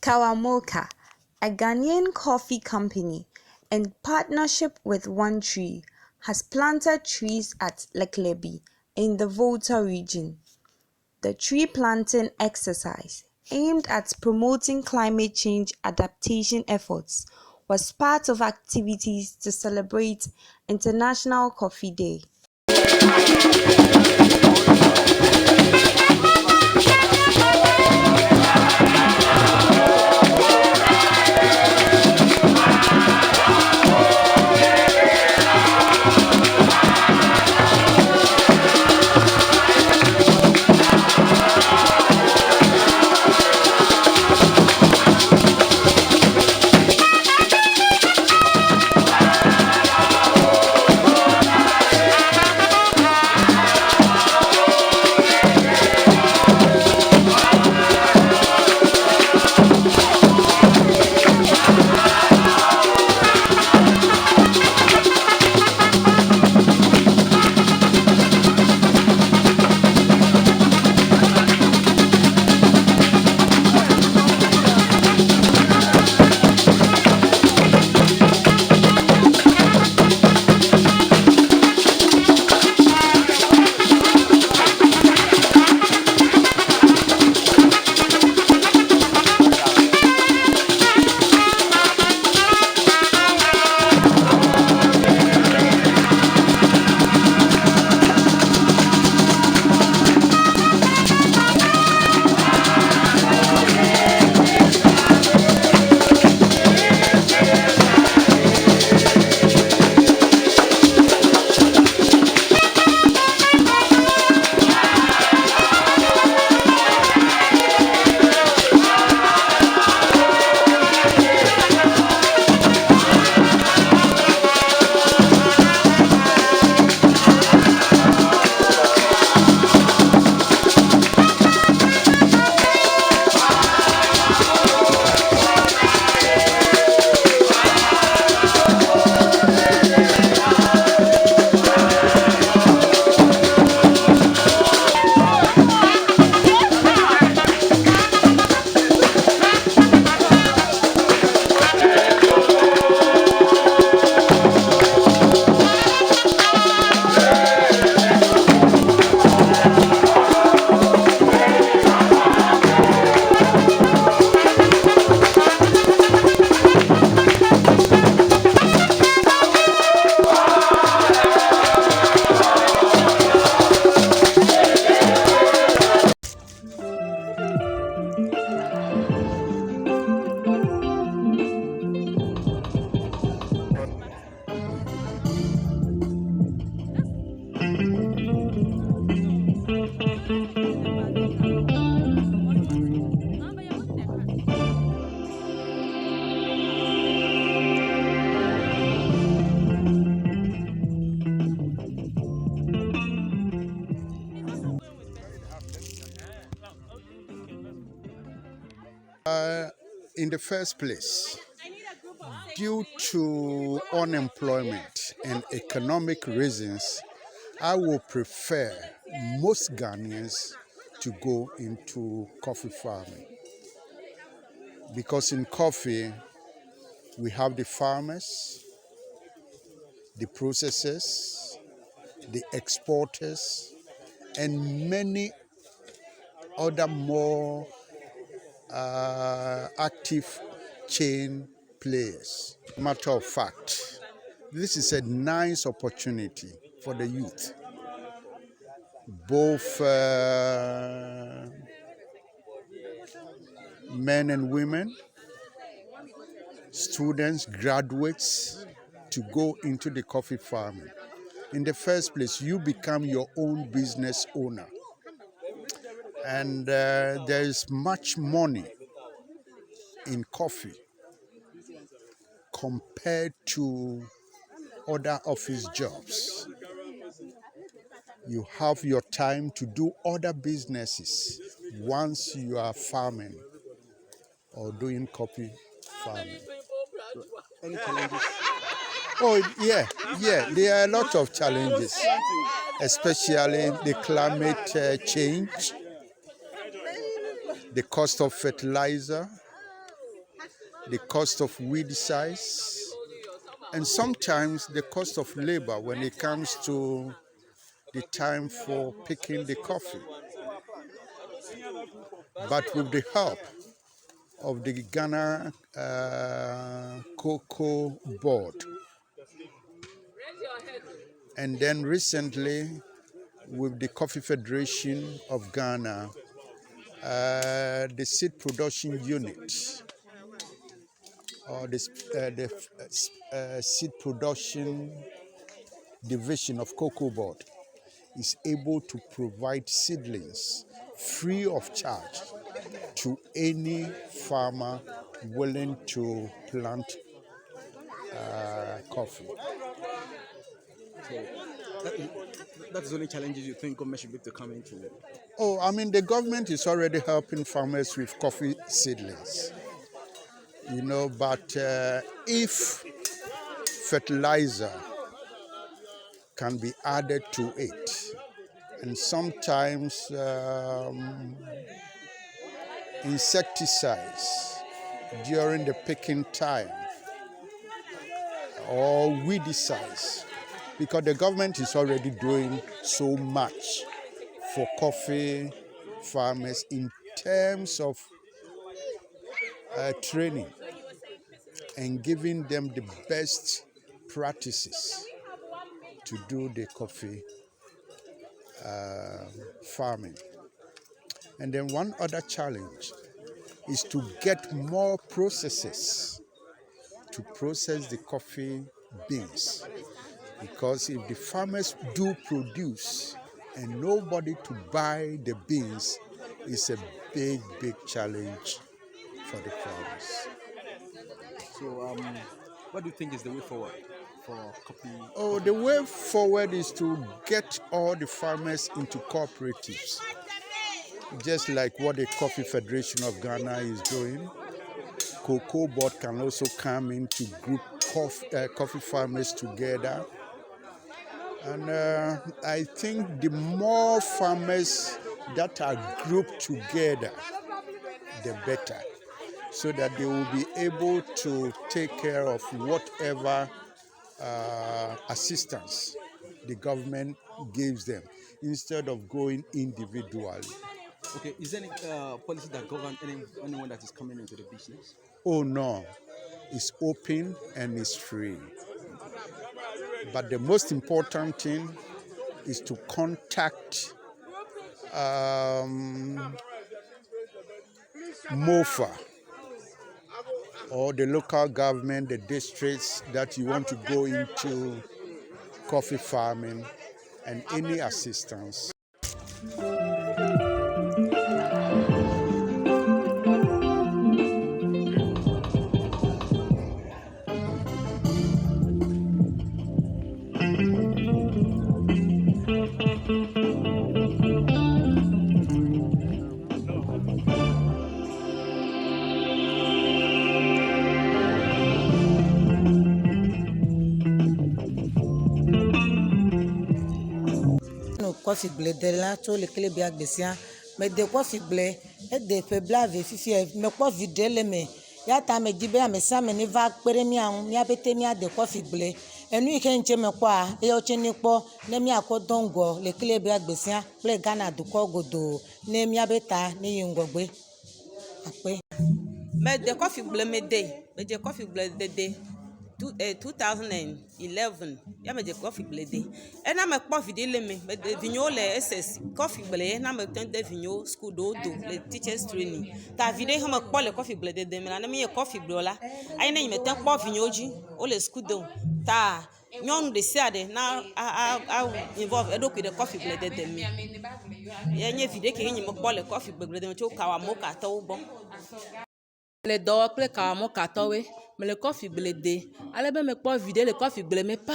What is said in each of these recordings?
Kawa Moka, a Ghanaian coffee company, in partnership with One Tree, has planted trees at Leklebibi in the Volta region. The tree planting exercise, aimed at promoting climate change adaptation efforts, was part of activities to celebrate International Coffee Day. In the first place, due to unemployment and economic reasons, I would prefer most Ghanaians to go into coffee farming. Because in coffee, we have the farmers, the processors, the exporters, and many other more active chain players. Matter of fact, this is a nice opportunity for the youth, both men and women, students, graduates, to go into the coffee farming. In the first place, you become your own business owner. And there is much money in coffee compared to other office jobs. You have your time to do other businesses once you are farming or doing coffee farming. Any challenges? Oh, yeah, there are a lot of challenges, especially the climate change, the cost of fertilizer, the cost of weed size, and sometimes the cost of labor when it comes to the time for picking the coffee. But with the help of the Ghana Cocoa Board, and then recently with the Coffee Federation of Ghana, the seed production unit, or the seed production division of Cocoa Board, is able to provide seedlings free of charge to any farmer willing to plant coffee. So that's the only challenges you think government should be able to come into. Oh, I mean, the government is already helping farmers with coffee seedlings, but if fertilizer can be added to it, and sometimes insecticides during the picking time, or weedicides, because the government is already doing so much for coffee farmers in terms of training and giving them the best practices to do the coffee farming. And then one other challenge is to get more processes to process the coffee beans, because if the farmers do produce and nobody to buy the beans, it's a big challenge for the farmers. So what do you think is the way forward for coffee? Oh, the way forward is to get all the farmers into cooperatives, just like what the Coffee Federation of Ghana is doing. Cocoa Board can also come in to group coffee farmers together. And I think the more farmers that are grouped together, the better, so that they will be able to take care of whatever assistance the government gives them, instead of going individually. Okay, is there any policy that governs anyone that is coming into the business? Oh no, it's open and it's free. But the most important thing is to contact MOFA, or the local government, the districts that you want to go into coffee farming, and any assistance. Coffee blé de la to Leklebibi agbesia me de coffee blé e de pe blave fifi me coffee de le me ya ta me dibe ame sa me ni va pere mi an mi abete mi ade coffee blé enu ike nche me kwa e o che ni po ne mi akodongo Leklebibi agbesia ple Ghana du ko godo ne mi abeta ni yingogbe ape me de coffee blé me de coffee blé de 2011 ya me de coffee blé de e na me kpo videle me de vinyo le ss coffee blé na me tente vinyo school do le teachers training ta vide ho me kpo le coffee blé de me na me coffee blé la ai na me ten kpo vinyo ji o le school do ta nyon de siade na involve edo ku de coffee blé de me ye nye vide ke nyi me kpo le coffee blé de me cho Kawa Moka to bo le do kple Kawa Moka towe me le coffee blé de ale be me kpo vide le coffee blé me pa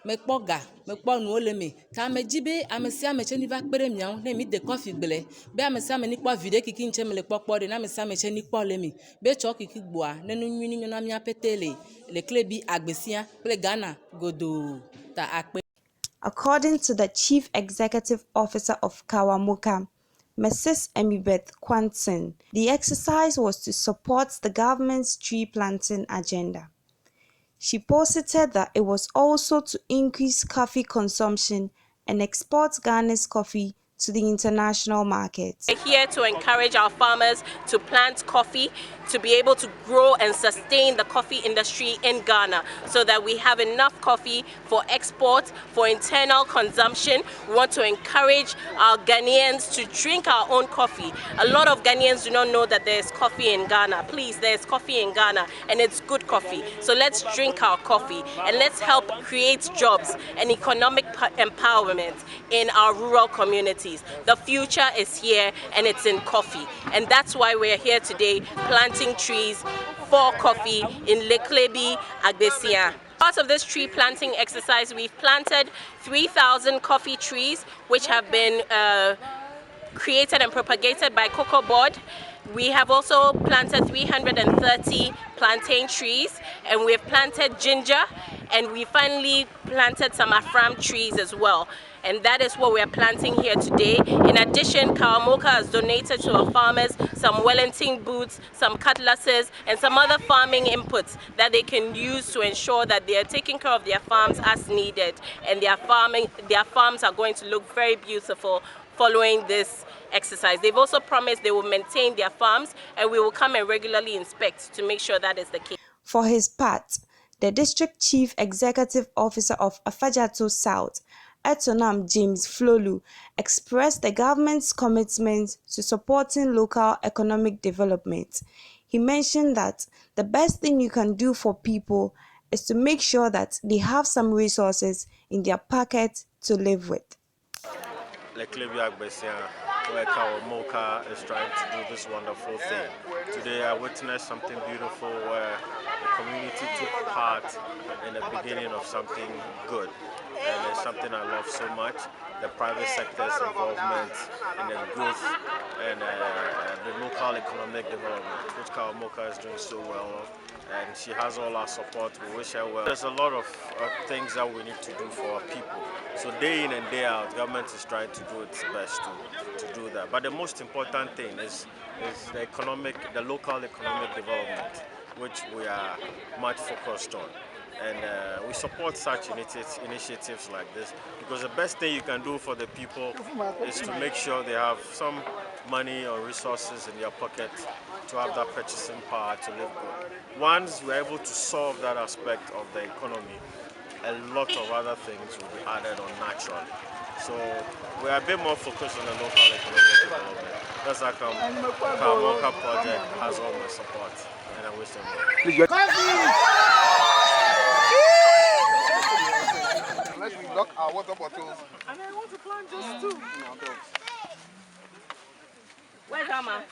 me kpo ga me kpo nu le me ta me jibe amesia me cheni va kpere miao ne mi de coffee blé be amesia me ni kpo vide kiki nche me le kpo de na amesia me cheni kpo le mi be cho kiki gboa ne nu nwini nyona mi apetele Leklebibi agbesia kple Ghana godo ta akpe. According to the Chief Executive Officer of Kawa Moka, Mrs. Emibeth Quanton. The exercise was to support the government's tree planting agenda. She posited that it was also to increase coffee consumption and export Ghana's coffee to the international market. We're here to encourage our farmers to plant coffee, to be able to grow and sustain the coffee industry in Ghana so that we have enough coffee for export, for internal consumption. We want to encourage our Ghanaians to drink our own coffee. A lot of Ghanaians do not know that there's coffee in Ghana. Please, there's coffee in Ghana and it's good coffee. So let's drink our coffee and let's help create jobs and economic empowerment in our rural communities. The future is here and it's in coffee, and that's why we're here today planting trees for coffee in Leklebibi, Agbesia. Part of this tree planting exercise, we've planted 3,000 coffee trees which have been created and propagated by Cocoa Board. We have also planted 330 plantain trees, and we've planted ginger, and we finally planted some Afram trees as well. And that is what we are planting here today. In addition, Kawa Moka has donated to our farmers some Wellington boots, some cutlasses, and some other farming inputs that they can use to ensure that they are taking care of their farms as needed, and their farms are going to look very beautiful following this exercise. They've also promised they will maintain their farms, and we will come and regularly inspect to make sure that is the case. For his part, the District Chief Executive Officer of Afajato South, Etonam James Flolu, expressed the government's commitment to supporting local economic development. He mentioned that the best thing you can do for people is to make sure that they have some resources in their pocket to live with. Leklebibi, where Kawa Moka is trying to do this wonderful thing. Today I witnessed something beautiful where the community took part in the beginning of something good. And it's something I love so much, the private sector's involvement in the growth and the local economic development, which Kawa Moka is doing so well of. And she has all our support. We wish her well. There's a lot of things that we need to do for our people. So day in and day out, government is trying to do its best to do that. But the most important thing is the local economic development, which we are much focused on. And we support such initiatives like this, because the best thing you can do for the people is to make sure they have some money or resources in their pocket to have that purchasing power to live good. Once we're able to solve that aspect of the economy, a lot of other things will be added on naturally. So we are a bit more focused on the local economic development. That's how come Kawa Moka project has all my support, and I wish them well. Unless we lock our water bottles. And I want to plant just two. Where's Amma?